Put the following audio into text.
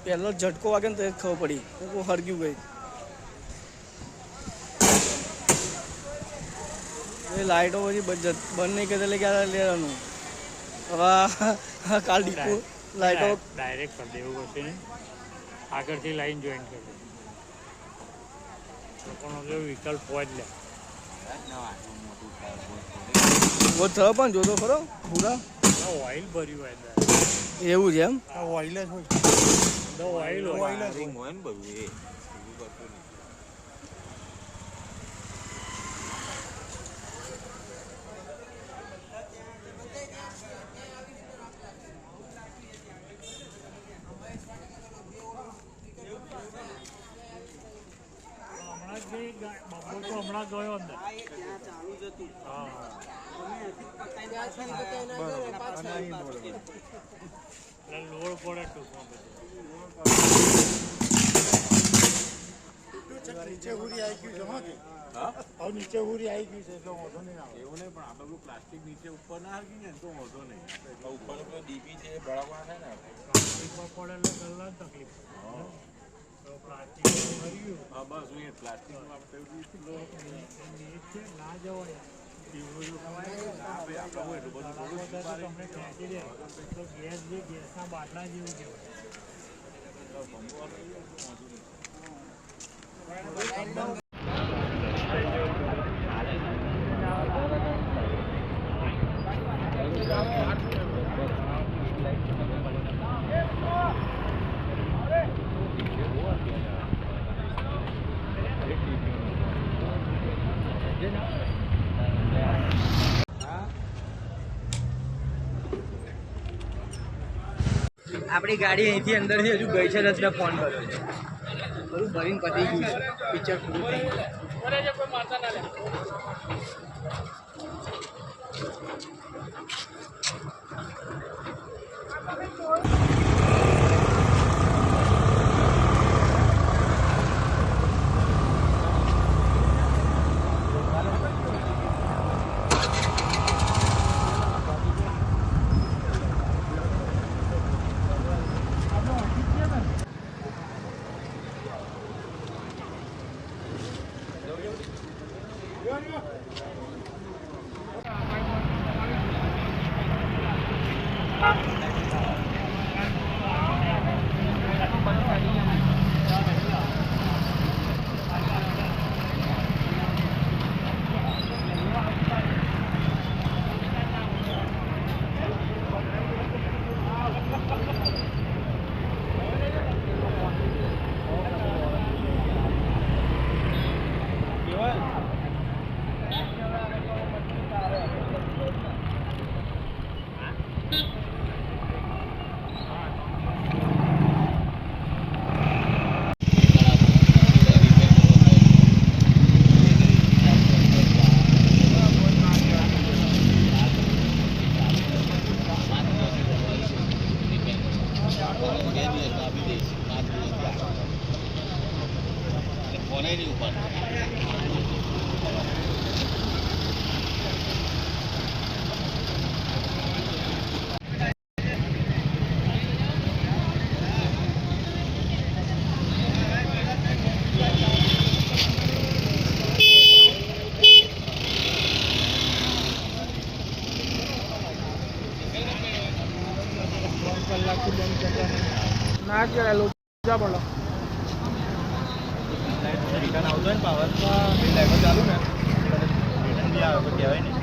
પહેલો ઝટકો વાગે ને તો ખબર પડી હરગ્યું ગઈ એ લાઇટો પછી બંધ નહીં કરી એટલે ક્યારે લેવાનું હવે કાલ ડીપો લાઇટો ડાયરેક્ટ કરી દેવું પડશે ને આગળથી લાઈન જોઈન કરી દે લોકોનો જો વિકલ્પ હોય જ લે બહુ થયો પણ જોતો ખરો પૂરા ઓઇલ ભર્યું હોય એવું છે એમ ઓઇલ જ હોય ઓઇલ હોય ને બધું એ હમણાં ગયો અંદર લોડ પડે નીચે હુરી આવી ગયું છે નીચે હુરી આવી ગયું છે એટલે વાંધો નહીં આવે એવું નહીં પણ આ બધું પ્લાસ્ટિક નીચે ઉપર ના આવી ગયું ને તો વાંધો નહીં ઉપર ડીપી છે બળાવવા થાય ને પ્લાસ્ટિક પર પડે એટલે ગલ્લા તકલીફ પ્લાસ્ટિક હા બસ એ પ્લાસ્ટિક ના જવાય તમને ખેંચી દે તો ગેસ જે ગેસના બાટલા જેવું કહેવાય આપણી ગાડી અહીંથી અંદરથી હજુ ગઈ છે એટલે ફોન કર્યો છે બધું ભરીને પતી ગયું છે પિક્ચર પૂરું થઈ ના કહેવાય લોચા પડો રિટર્ન આવતો હોય ને પાવર લાઈટો ચાલુ ને રિટર્ન બી આવે કહેવાય ને